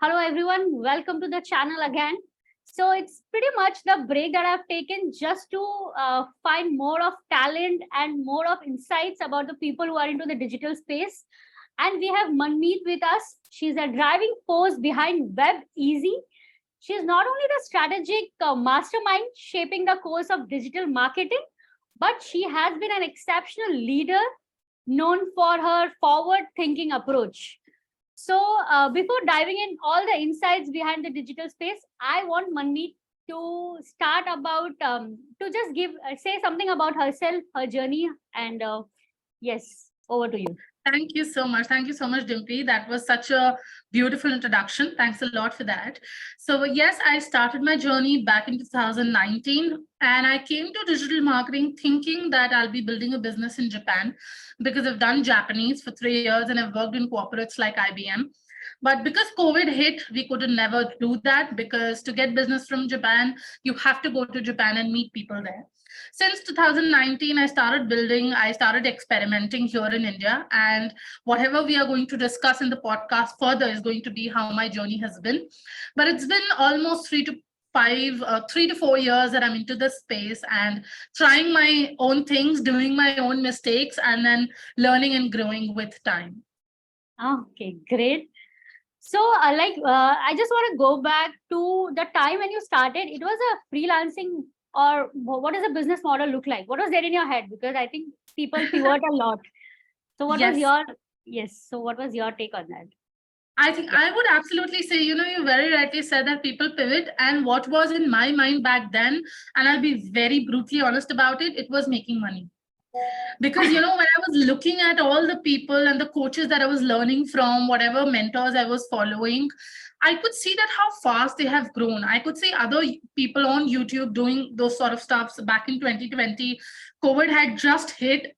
Hello, everyone. Welcome to the channel again. So it's pretty much the break that I've taken just to find more of talent and more of insights about the people who are into the digital space. And we have Manmeet with us. She's a driving force behind Web Easy. She's not only the strategic mastermind shaping the course of digital marketing, but she has been an exceptional leader known for her forward thinking approach. So before diving in all the insights behind the digital space, I want Manmeet to start about to just give say something about herself, her journey, and yes, over to you. Thank you so much. Thank you so much, Dimpy. That was such a beautiful introduction. Thanks a lot for that. So, yes, I started my journey back in 2019, and I came to digital marketing thinking that I'll be building a business in Japan because I've done Japanese for 3 years and I've worked in corporates like IBM. But because COVID hit, we could never do that because to get business from Japan, you have to go to Japan and meet people there. Since 2019, I started experimenting here in India. And whatever we are going to discuss in the podcast further is going to be how my journey has been. But it's been almost 3 to 4 years that I'm into this space and trying my own things, doing my own mistakes, and then learning and growing with time. Okay, great. So, I just want to go back to the time when you started. It was a freelancing, or what does a business model look like? What was there in your head? Because I think people pivot a lot. So, what was Yes. your yes? So, what was your take on that? I think I would absolutely say, you very rightly said that people pivot. And what was in my mind back then, and I'll be very brutally honest about it, it was making money. Because, when I was looking at all the people and the coaches that I was learning from, whatever mentors I was following, I could see that how fast they have grown. I could see other people on YouTube doing those sort of stuffs back in 2020. COVID had just hit,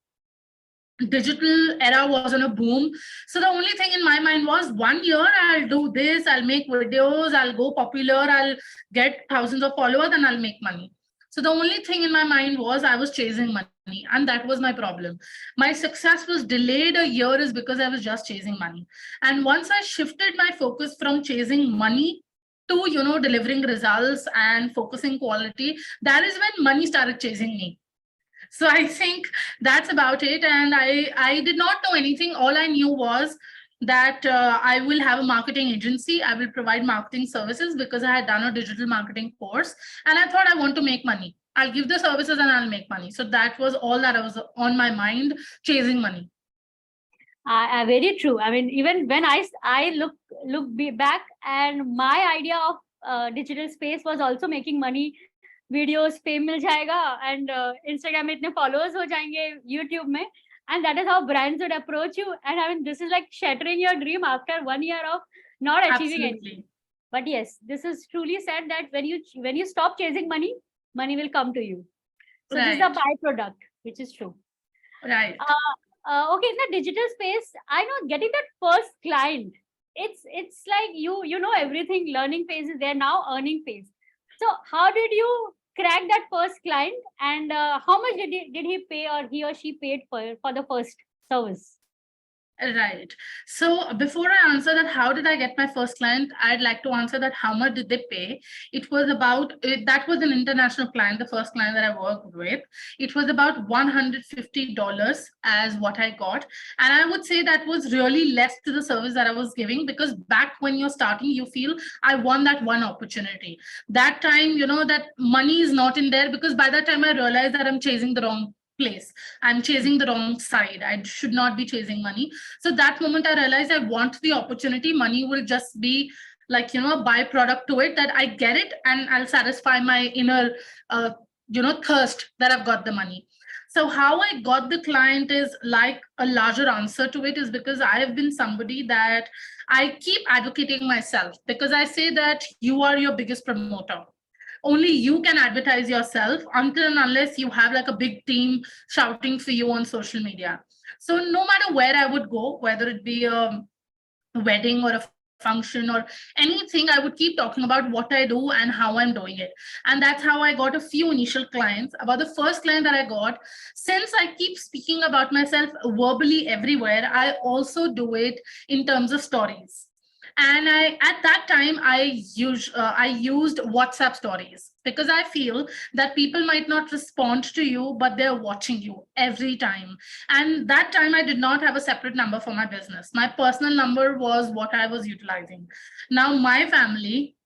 digital era was on a boom. So the only thing in my mind was 1 year I'll do this, I'll make videos, I'll go popular, I'll get thousands of followers, and I'll make money. So the only thing in my mind was I was chasing money, and that was my problem. My success was delayed a year is because I was just chasing money. And once I shifted my focus from chasing money to delivering results and focusing quality, that is when money started chasing me. So I think that's about it. And I did not know anything. All I knew was that I will have a marketing agency. I will provide marketing services because I had done a digital marketing course. And I thought I want to make money. I'll give the services and I'll make money. So that was all that I was on my mind, chasing money. Very true. I mean, even when I back, and my idea of digital space was also making money. Videos fame मिल जाएगा and Instagram में इतने followers हो जाएंगे, YouTube में, and that is how brands would approach you. And I mean, this is like shattering your dream after 1 year of not achieving anything. But yes, this is truly said that when you stop chasing money, money will come to you. So this is a byproduct, which is true. Right. Okay, in the digital space, I know getting that first client, it's like you know everything. Learning phase is there now, earning phase. So how did you crack that first client, and how much did he pay, or he or she paid for the first service? Right. So before I answer that, how did I get my first client? I'd like to answer that how much did they pay? It was about, that was an international client, the first client that I worked with. It was about $150 as what I got. And I would say that was really less to the service that I was giving, because back when you're starting, you feel I won that one opportunity. That time, that money is not in there, because by that time I realized that I'm chasing the wrong place. I'm chasing the wrong side. I should not be chasing money. So that moment I realized I want the opportunity. Money will just be like, a byproduct to it, that I get it and I'll satisfy my inner, thirst that I've got the money. So how I got the client is like a larger answer to it is because I have been somebody that I keep advocating myself, because I say that you are your biggest promoter. Only you can advertise yourself until and unless you have like a big team shouting for you on social media. So no matter where I would go, whether it be a wedding or a function or anything, I would keep talking about what I do and how I'm doing it. And that's how I got a few initial clients. About the first client that I got, since I keep speaking about myself verbally everywhere, I also do it in terms of stories. And at that time I used WhatsApp stories, because I feel that people might not respond to you, but they're watching you every time. And that time I did not have a separate number for my business. My personal number was what I was utilizing. Now my family,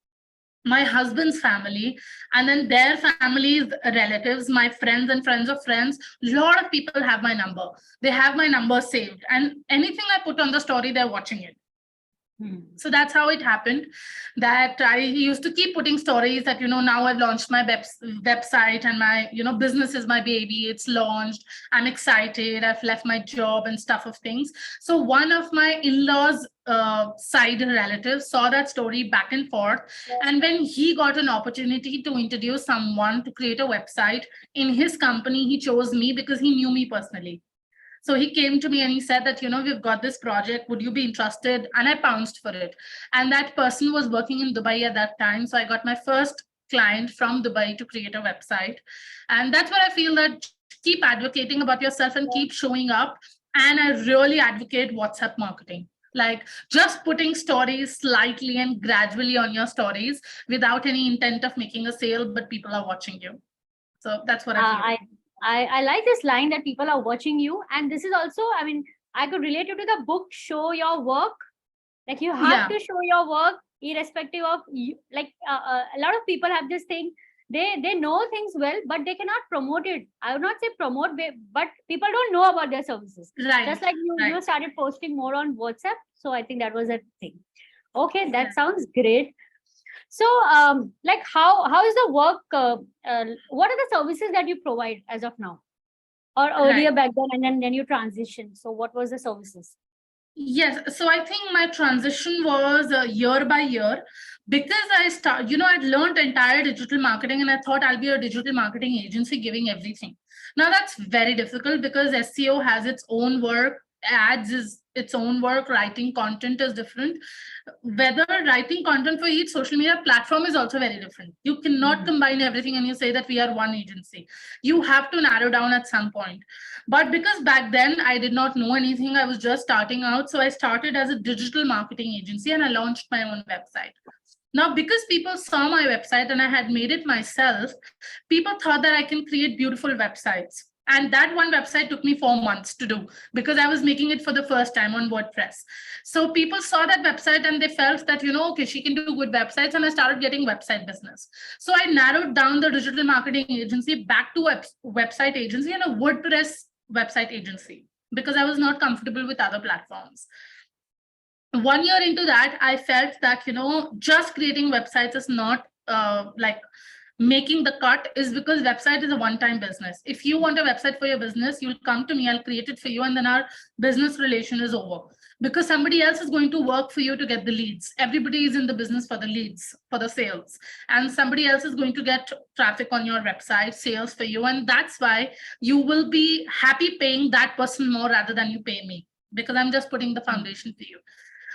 my husband's family, and then their families, relatives, my friends and friends of friends, a lot of people have my number. They have my number saved, and anything I put on the story, they're watching it. So that's how it happened, that I used to keep putting stories that, now I've launched my website, and my, business is my baby. It's launched. I'm excited. I've left my job and stuff of things. So one of my in-laws side relatives saw that story back and forth. And when he got an opportunity to introduce someone to create a website in his company, he chose me because he knew me personally. So he came to me and he said that, we've got this project. Would you be interested? And I pounced for it. And that person was working in Dubai at that time. So I got my first client from Dubai to create a website. And that's where I feel that keep advocating about yourself and keep showing up. And I really advocate WhatsApp marketing. Like just putting stories slightly and gradually on your stories without any intent of making a sale, but people are watching you. So that's what I feel. I like this line that people are watching you. And this is also, I mean, I could relate it to the book, Show Your Work. Like you have to show your work irrespective of you. Like a lot of people have this thing, they know things well, but they cannot promote it. I would not say promote, but people don't know about their services. Right. Just like you started posting more on WhatsApp. So I think that was a thing. Okay, that sounds great. So, like how is the work? What are the services that you provide as of now, or earlier back then, and then you transition? So, what was the services? Yes, so I think my transition was year by year, because I'd learned entire digital marketing, and I thought I'll be a digital marketing agency giving everything. Now that's very difficult, because SEO has its own work, ads is its own work, writing content is different. Whether writing content for each social media platform is also very different. You cannot combine everything and you say that we are one agency. You have to narrow down at some point. But because back then I did not know anything, I was just starting out. So I started as a digital marketing agency and I launched my own website. Now, because people saw my website and I had made it myself, people thought that I can create beautiful websites. And that one website took me 4 months to do, because I was making it for the first time on WordPress. So people saw that website and they felt that, okay, she can do good websites. And I started getting website business. So I narrowed down the digital marketing agency back to a website agency and a WordPress website agency, because I was not comfortable with other platforms. 1 year into that, I felt that, just creating websites is not like making the cut, is because website is a one-time business. If you want a website for your business, you'll come to me, I'll create it for you, and then our business relation is over, because somebody else is going to work for you to get the leads. Everybody is in the business for the leads, for the sales, and somebody else is going to get traffic on your website, sales for you. And that's why you will be happy paying that person more rather than you pay me, because I'm just putting the foundation for you.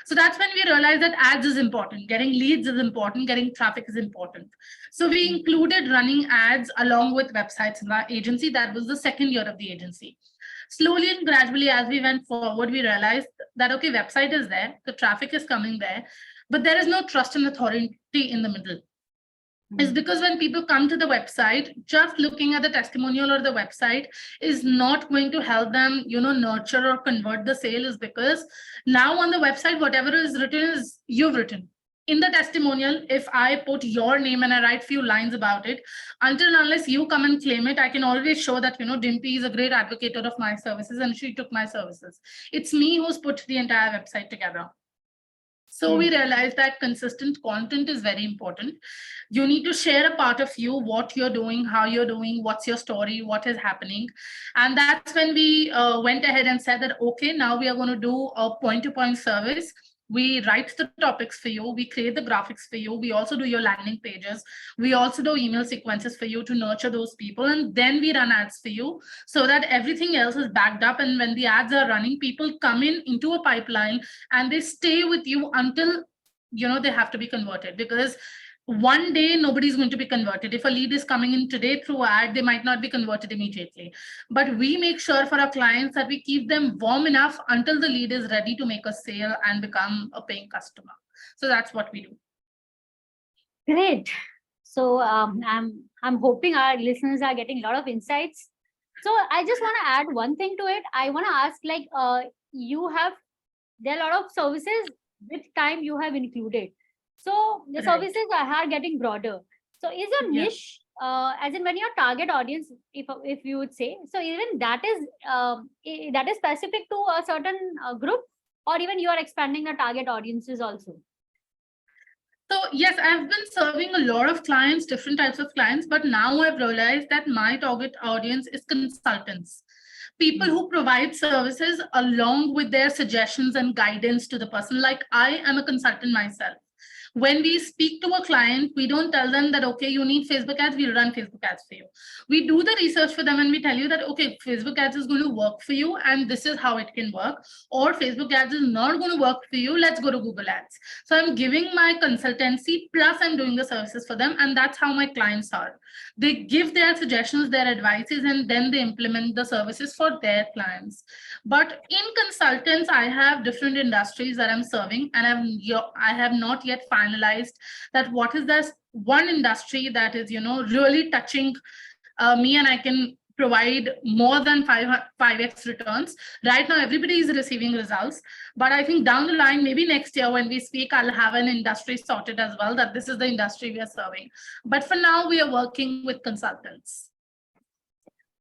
So that's when we realized that ads is important, getting leads is important, getting traffic is important. So we included running ads along with websites in our agency. That was the second year of the agency. Slowly and gradually, as we went forward, we realized that, okay, website is there, the traffic is coming there, but there is no trust and authority in the middle. Is because when people come to the website, just looking at the testimonial or the website is not going to help them, nurture or convert the sale, is because now on the website, whatever is written is you've written. In the testimonial, if I put your name and I write few lines about it, until and unless you come and claim it, I can always show that, Dimpy is a great advocate of my services and she took my services. It's me who's put the entire website together. So we realized that consistent content is very important. You need to share a part of you, what you're doing, how you're doing, what's your story, what is happening. And that's when we went ahead and said that, okay, now we are going to do a point-to-point service. We write the topics for you. We create the graphics for you. We also do your landing pages. We also do email sequences for you to nurture those people. And then we run ads for you so that everything else is backed up. And when the ads are running, people come into a pipeline and they stay with you until, they have to be converted. Because one day nobody's going to be converted. If a lead is coming in today through ad, they might not be converted immediately. But we make sure for our clients that we keep them warm enough until the lead is ready to make a sale and become a paying customer. So that's what we do. Great. So I'm hoping our listeners are getting a lot of insights. So I just want to add one thing to it. I want to ask, like, you have, there are a lot of services with time you have included. So the Right. services are getting broader. So is your Yeah. niche, as in when your target audience, if you would say, so even that is that is specific to a certain group, or even you are expanding the target audiences also. So yes, I've been serving a lot of clients, different types of clients, but now I've realized that my target audience is consultants. People who provide services along with their suggestions and guidance to the person. Like I am a consultant myself. When we speak to a client, we don't tell them that, okay, you need Facebook ads, we'll run Facebook ads for you. We do the research for them and we tell you that, okay, Facebook ads is going to work for you and this is how it can work. Or Facebook ads is not going to work for you, let's go to Google Ads. So I'm giving my consultancy plus I'm doing the services for them. And that's how my clients are. They give their suggestions, their advices, and then they implement the services for their clients. But in consultants, I have different industries that I'm serving, and I have not yet finalized that what is this one industry that is, really touching me, and I can provide more than 5x returns. Right now, everybody is receiving results, but I think down the line, maybe next year when we speak, I'll have an industry sorted as well, that this is the industry we are serving. But for now, we are working with consultants.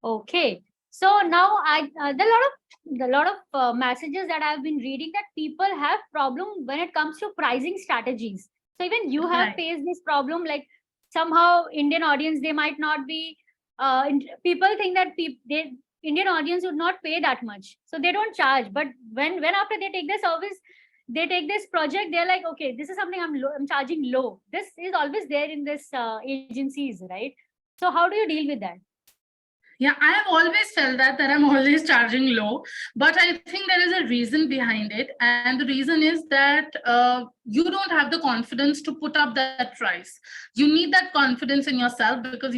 Okay. So now there are a lot of messages that I've been reading that people have problem when it comes to pricing strategies. So even you have Right. faced this problem, like somehow Indian audience, they might not be, people think that Indian audience would not pay that much. So they don't charge. But when after they take the service, they take this project, they're like, okay, this is something I'm charging low. This is always there in this agencies, right? So how do you deal with that? Yeah, I have always felt that I'm always charging low, but I think there is a reason behind it, and the reason is that you don't have the confidence to put up that price. You need that confidence in yourself because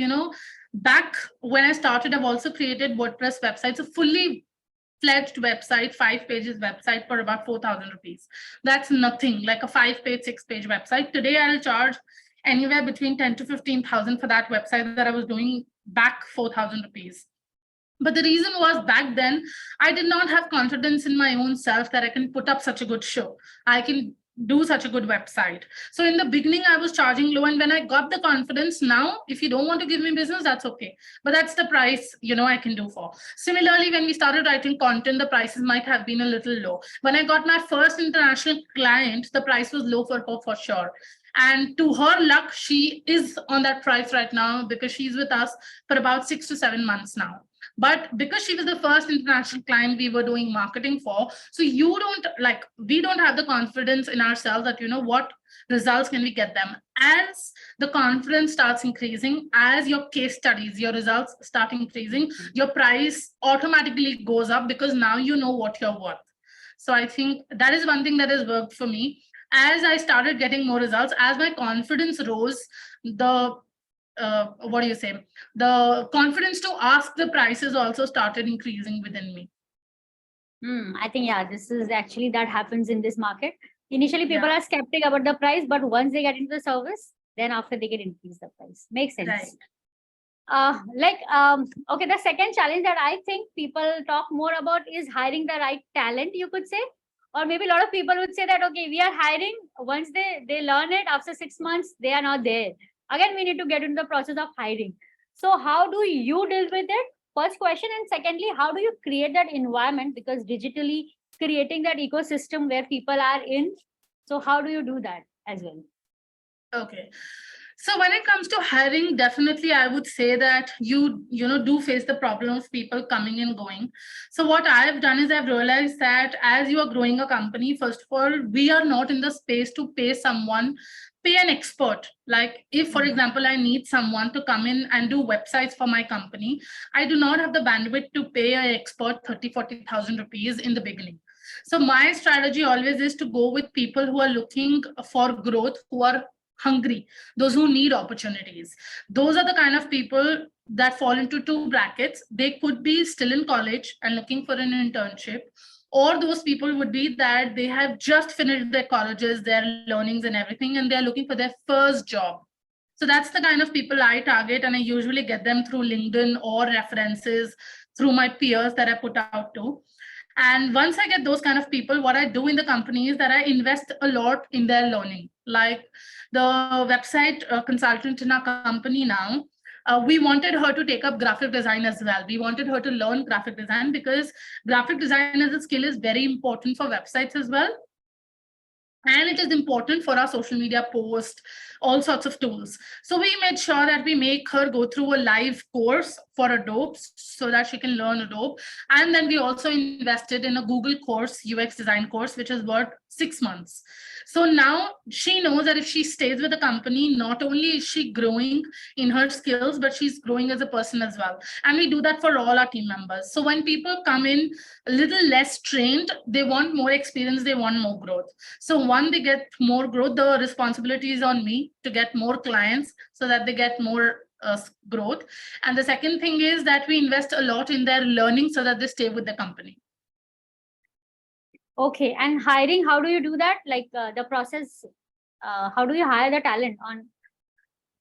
back when I started, I've also created WordPress websites, a fully fledged website, 5 pages website for about 4,000 rupees. That's nothing, like a 5-page, 6-page website. Today, I'll charge anywhere between 10 to 15,000 for that website that I was doing back 4,000 rupees. But the reason was back then, I did not have confidence in my own self that I can put up such a good show. I can do such a good website. So in the beginning, I was charging low. And when I got the confidence, now, if you don't want to give me business, that's okay. But that's the price, I can do for. Similarly, when we started writing content, the prices might have been a little low. When I got my first international client, the price was low for her for sure. And to her luck, she is on that price right now because she's with us for about 6 to 7 months now. But because she was the first international client we were doing marketing for, so we don't have the confidence in ourselves that, what results can we get them. As the confidence starts increasing, as your case studies, your results start increasing, your price automatically goes up because now you know what you're worth. So I think that is one thing that has worked for me. As I started getting more results, as my confidence rose, the the confidence to ask the prices also started increasing within me. I think, yeah, this is actually that happens in this market. Initially, people are skeptic about the price, but once they get into the service, then after they can increase the price. Makes sense. Right. Okay, the second challenge that I think people talk more about is hiring the right talent, you could say. Or maybe a lot of people would say that, okay, we are hiring. Once they learn it, after 6 months, they are not there. Again, we need to get into the process of hiring. So how do you deal with it? First question. And secondly, how do you create that environment? Because digitally creating that ecosystem where people are in. So how do you do that as well? Okay. So when it comes to hiring, definitely I would say that you do face the problem of people coming and going. So what I've done is I've realized that as you are growing a company, first of all, we are not in the space to pay an expert. Like if, for example, I need someone to come in and do websites for my company, I do not have the bandwidth to pay an expert 30,000-40,000 rupees in the beginning. So my strategy always is to go with people who are looking for growth, who are hungry, those who need opportunities. Those are the kind of people that fall into two brackets. They could be still in college and looking for an internship, or those people would be that they have just finished their colleges, their learnings and everything, and they're looking for their first job. So that's the kind of people I target, and I usually get them through LinkedIn or references through my peers that I put out to. And once I get those kind of people, what I do in the company is that I invest a lot in their learning. Like the website consultant in our company now, we wanted her to take up graphic design as well. We wanted her to learn graphic design because graphic design as a skill is very important for websites as well. And it is important for our social media post, all sorts of tools. So we made sure that we make her go through a live course for Adobe so that she can learn Adobe. And then we also invested in a Google course, UX design course, which is worth 6 months. So now she knows that if she stays with the company, not only is she growing in her skills, but she's growing as a person as well. And we do that for all our team members. So when people come in a little less trained, they want more experience, they want more growth. So one, they get more growth, the responsibility is on me to get more clients so that they get more growth. And the second thing is that we invest a lot in their learning so that they stay with the company. Okay, and hiring, how do you do that? Like the process, how do you hire the talent on?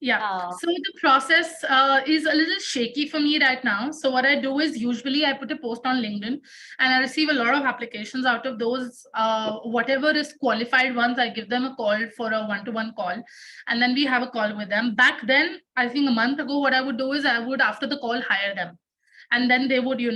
Yeah, so the process is a little shaky for me right now. So what I do is usually I put a post on LinkedIn and I receive a lot of applications. Out of those, whatever is qualified ones, I give them a call for a one-to-one call. And then we have a call with them. Back then, I think a month ago, what I would do is I would, after the call, hire them. And then they would, be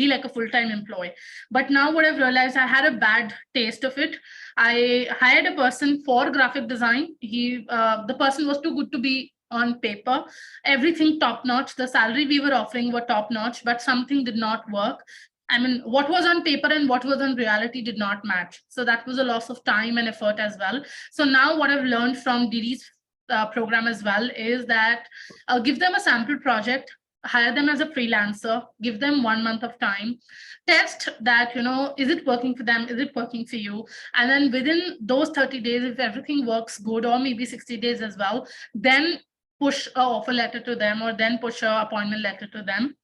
like a full-time employee. But now what I've realized, I had a bad taste of it. I hired a person for graphic design. The person was too good to be on paper. Everything top-notch. The salary we were offering were top-notch, but something did not work. I mean, what was on paper and what was on reality did not match. So that was a loss of time and effort as well. So now what I've learned from Diri's program as well is that give them a sample project, hire them as a freelancer, give them 1 month of time, test that, is it working for them? Is it working for you? And then within those 30 days, if everything works good, or maybe 60 days as well, then push an offer letter to them, or then push an appointment letter to them,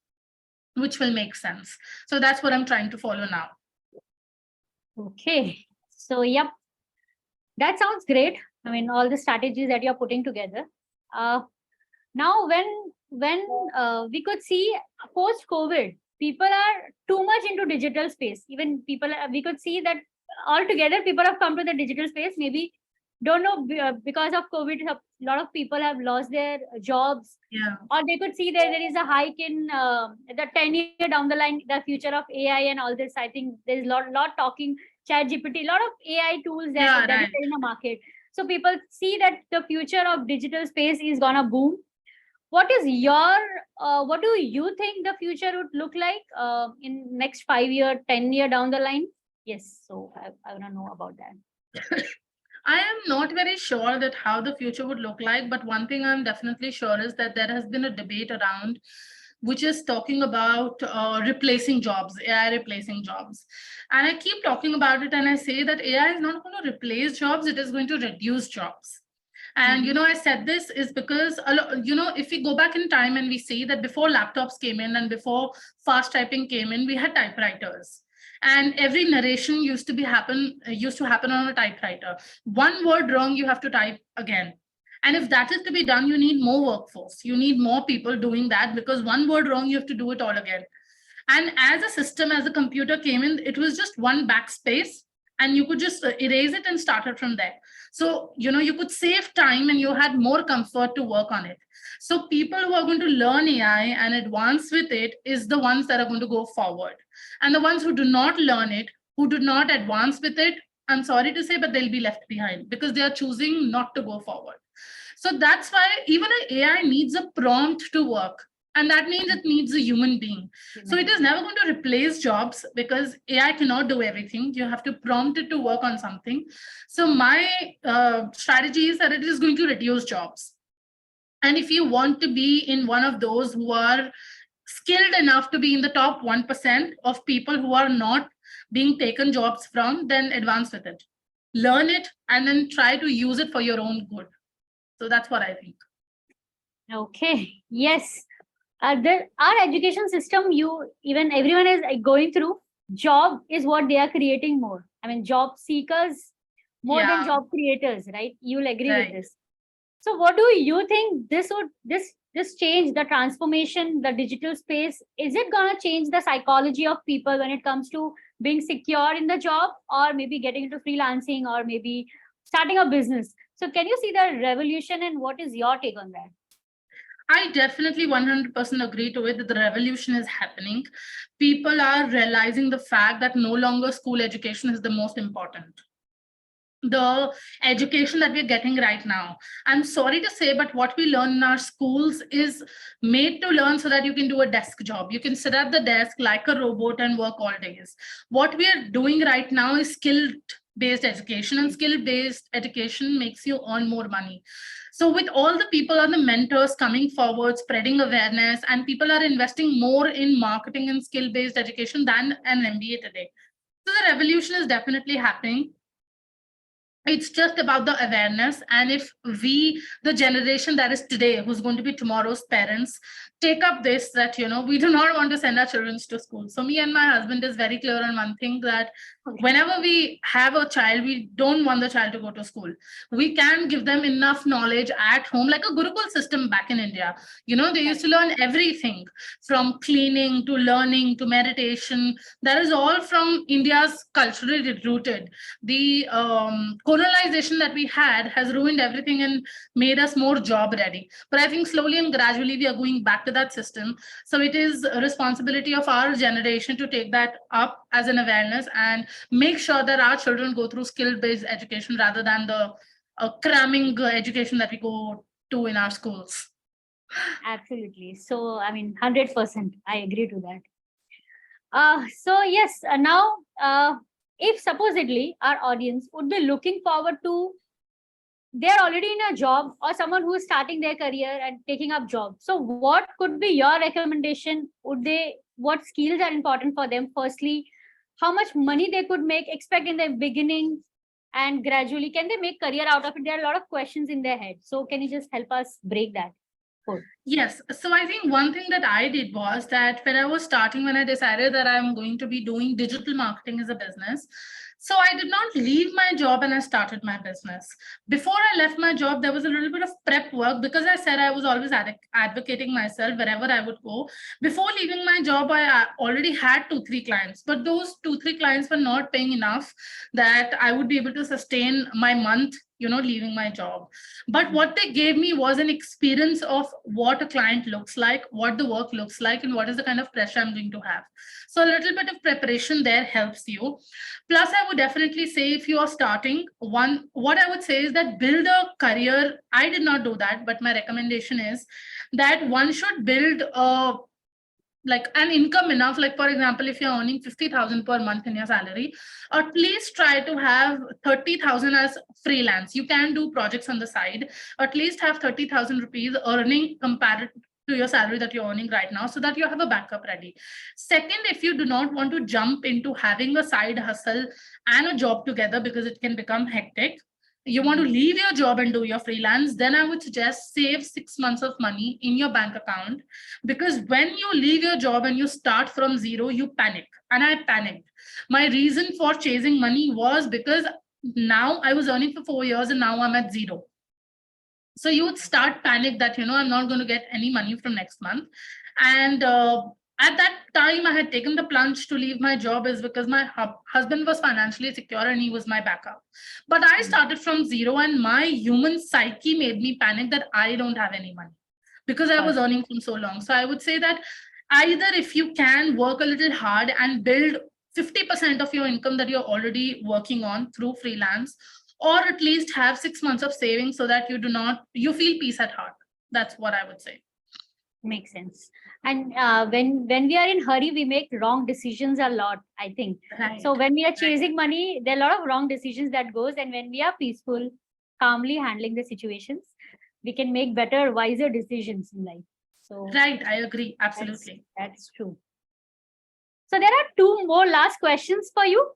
which will make sense. So that's what I'm trying to follow now. Okay. So, yep. That sounds great. I mean, all the strategies that you're putting together. Now, when we could see post-COVID, people are too much into digital space. Even we could see that altogether people have come to the digital space. Maybe, don't know, because of COVID, a lot of people have lost their jobs. Yeah. Or they could see that there is a hike in the 10-year down the line, the future of AI and all this. I think there's a lot talking, ChatGPT, a lot of AI tools that is there in the market. So people see that the future of digital space is gonna boom. What do you think the future would look like in next 5-year, 10-year down the line? Yes, so I want to know about that. I am not very sure that how the future would look like, but one thing I'm definitely sure is that there has been a debate around which is talking about replacing jobs, AI replacing jobs. And I keep talking about it and I say that AI is not going to replace jobs, it is going to reduce jobs. And, I said this is because, if we go back in time and we see that before laptops came in and before fast typing came in, we had typewriters. And every narration used to happen on a typewriter. One word wrong, you have to type again. And if that is to be done, you need more workforce. You need more people doing that because one word wrong, you have to do it all again. And as a system, as a computer came in, it was just one backspace and you could just erase it and start it from there. So, you could save time and you had more comfort to work on it. So people who are going to learn AI and advance with it is the ones that are going to go forward. And the ones who do not learn it, who do not advance with it, I'm sorry to say, but they'll be left behind because they are choosing not to go forward. So that's why even an AI needs a prompt to work. And that means it needs a human being. So it is never going to replace jobs because AI cannot do everything. You have to prompt it to work on something. So my strategy is that it is going to reduce jobs. And if you want to be in one of those who are skilled enough to be in the top 1% of people who are not being taken jobs from, then advance with it. Learn it and then try to use it for your own good. So that's what I think. Okay. Yes. Our education system, even everyone is going through. Job is what they are creating more. I mean, job seekers more than Yeah, job creators, right? You'll agree with right. this. So, what do you think this change, the transformation, the digital space? Is it gonna change the psychology of people when it comes to being secure in the job, or maybe getting into freelancing, or maybe starting a business? So, can you see the revolution, and what is your take on that? I definitely 100% agree to it that the revolution is happening. People are realizing the fact that no longer school education is the most important. The education that we're getting right now, I'm sorry to say, but what we learn in our schools is made to learn so that you can do a desk job. You can sit at the desk like a robot and work all days. What we are doing right now is skill based education, and skill based education makes you earn more money. So with all the people or the mentors coming forward, spreading awareness, and people are investing more in marketing and skill based education than an MBA today. So the revolution is definitely happening. It's just about the awareness. And if we, the generation that is today, who's going to be tomorrow's parents, take up this, that we do not want to send our children to school. So me and my husband is very clear on one thing, that whenever we have a child, we don't want the child to go to school. We can give them enough knowledge at home, like a Gurukul system back in India. They used to learn everything from cleaning to learning to meditation. That is all from India's culturally rooted. The colonization that we had has ruined everything and made us more job ready. But I think slowly and gradually we are going back to that system. So it is a responsibility of our generation to take that up as an awareness and make sure that our children go through skill-based education rather than the cramming education that we go to in our schools. Absolutely. So, I mean, 100%, I agree to that. So yes, now, if supposedly our audience would be looking forward to, they're already in a job, or someone who is starting their career and taking up job. So what could be your recommendation? What skills are important for them? Firstly, how much money they could make, expect in the beginning, and gradually, can they make career out of it? There are a lot of questions in their head. So can you just help us break that? Cool. Yes. So I think one thing that I did was that when I was starting, when I decided that I'm going to be doing digital marketing as a business, so I did not leave my job and I started my business. Before I left my job, there was a little bit of prep work, because I said I was always advocating myself wherever I would go. Before leaving my job, I already had 2-3 clients, but those 2-3 clients were not paying enough that I would be able to sustain my month, leaving my job. But what they gave me was an experience of what a client looks like, what the work looks like, and what is the kind of pressure I'm going to have. So a little bit of preparation there helps you. Plus, I would definitely say, if you are starting, what I would say is that build a career. I did not do that, but my recommendation is that one should build like an income enough. Like, for example, if you're earning 50,000 per month in your salary, at least try to have 30,000 as freelance. You can do projects on the side. At least have 30,000 rupees earning compared to your salary that you're earning right now, so that you have a backup ready. Second, if you do not want to jump into having a side hustle and a job together, because it can become hectic, you want to leave your job and do your freelance, then I would suggest save 6 months of money in your bank account. Because when you leave your job and you start from zero, you panic. And I panicked. My reason for chasing money was because now I was earning for 4 years and now I'm at zero. So you would start panic that, I'm not going to get any money from next month. And at that time, I had taken the plunge to leave my job is because my husband was financially secure and he was my backup. But I started from zero, and my human psyche made me panic that I don't have any money because I was earning from so long. So I would say that either, if you can work a little hard and build 50% of your income that you're already working on through freelance, or at least have 6 months of savings so that you feel peace at heart. That's what I would say. Makes sense. And when we are in hurry, we make wrong decisions a lot, I think. Right. So when we are chasing money, there are a lot of wrong decisions that goes. And when we are peaceful, calmly handling the situations, we can make better, wiser decisions in life. So right, I agree. Absolutely. That's true. So there are two more last questions for you.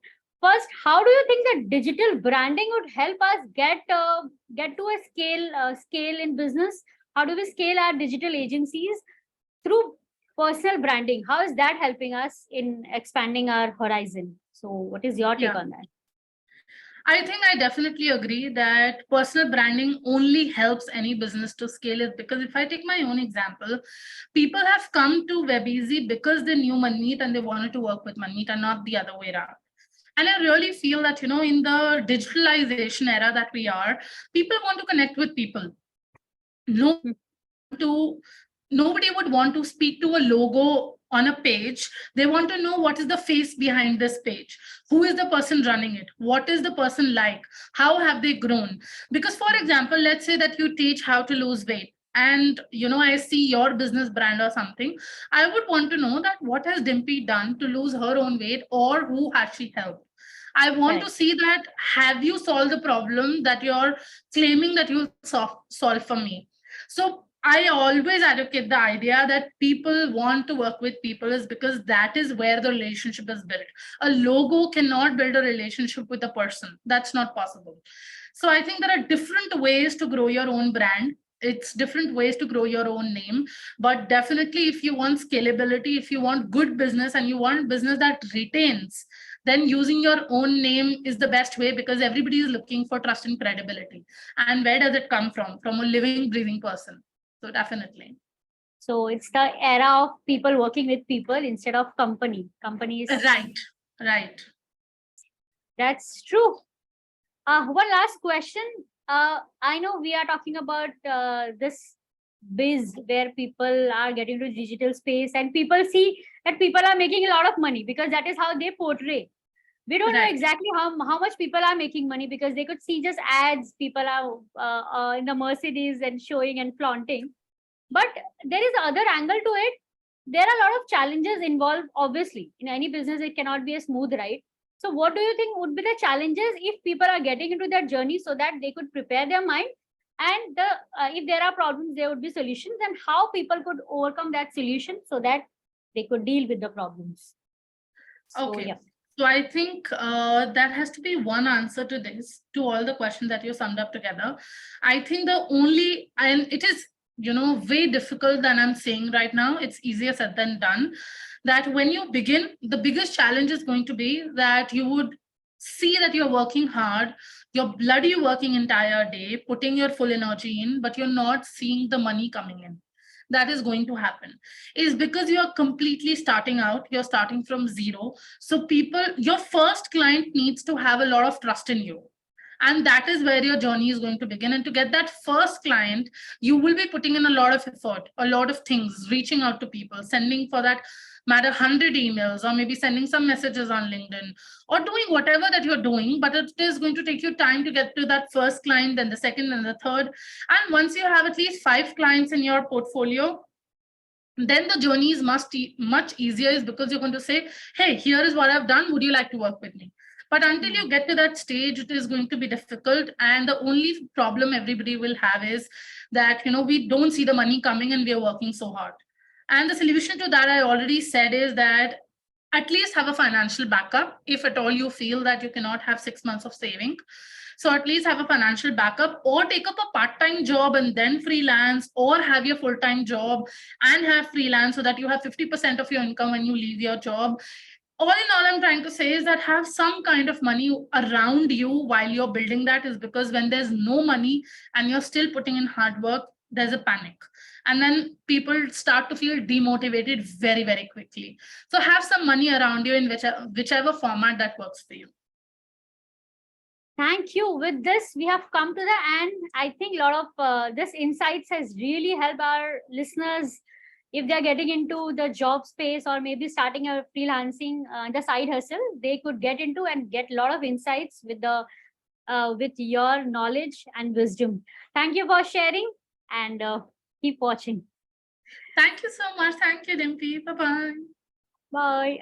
first, how do you think that digital branding would help us get to a scale in business? How do we scale our digital agencies through personal branding? How is that helping us in expanding our horizon? So, what is your take Yeah. on that? I think I definitely agree that personal branding only helps any business to scale it, because if I take my own example, people have come to Webeasy because they knew Manmeet and they wanted to work with Manmeet and not the other way around. And I really feel that, you know, in the digitalization era that we are, people want to connect with people. No to Nobody would want to speak to a logo on a page. They want to know what is the face behind this page, who is the person running it, what is the person like, how have they grown. Because for example, let's say that you teach how to lose weight, and you know, I see your business brand or something, I would want to know that what has Dimpy done to lose her own weight, or who has she helped. I want to Correct. see that, have you solved the problem that you're claiming that you'll solve for me. So I always advocate the idea that people want to work with people is because that is where the relationship is built. A logo cannot build a relationship with a person. That's not possible. So I think there are different ways to grow your own brand. It's different ways to grow your own name. But definitely, if you want scalability, if you want good business and you want business that retains, then using your own name is the best way, because everybody is looking for trust and credibility. And where does it come from? From a living, breathing person. So definitely. So it's the era of people working with people instead of companies. Right, right. That's true. One last question. I know we are talking about this biz where people are getting to digital space and people see that people are making a lot of money because that is how they portray. We don't know Right. exactly how much people are making money because they could see just ads. People are in the Mercedes and showing and flaunting. But there is other angle to it. There are a lot of challenges involved. Obviously, in any business, it cannot be a smooth ride. So, what do you think would be the challenges if people are getting into that journey so that they could prepare their mind? And if there are problems, there would be solutions, and how people could overcome that solution so that they could deal with the problems. So, Okay. yeah. So I think that has to be one answer to this, to all the questions that you summed up together. I think the only, and it is, you know, way difficult than I'm saying right now. It's easier said than done. That when you begin, the biggest challenge is going to be that you would see that you're working hard, you're bloody working entire day, putting your full energy in, but you're not seeing the money coming in. That is going to happen is because you're completely starting out, you're starting from zero. So people, your first client needs to have a lot of trust in you, and that is where your journey is going to begin. And to get that first client, you will be putting in a lot of effort, a lot of things, reaching out to people, sending for that matter 100 emails, or maybe sending some messages on LinkedIn, or doing whatever that you're doing. But it is going to take you time to get to that first client, then the second and the third. And once you have at least 5 clients in your portfolio, then the journey is much easier, is because you're going to say, hey, here is what I've done, would you like to work with me? But until you get to that stage, it is going to be difficult. And the only problem everybody will have is that, you know, we don't see the money coming and we are working so hard. And the solution to that, I already said, is that at least have a financial backup. If at all you feel that you cannot have 6 months of saving, so at least have a financial backup, or take up a part-time job and then freelance, or have your full-time job and have freelance, so that you have 50% of your income when you leave your job. All in all, I'm trying to say is that have some kind of money around you while you're building that, is because when there's no money and you're still putting in hard work, there's a panic. And then people start to feel demotivated very, very quickly. So have some money around you in whichever format that works for you. Thank you. With this, we have come to the end. I think a lot of this insights has really helped our listeners if they're getting into the job space or maybe starting a freelancing, the side hustle. They could get into and get a lot of insights with your knowledge and wisdom. Thank you for sharing and keep watching. Thank you so much. Thank you, Dimpy. Bye-bye. Bye.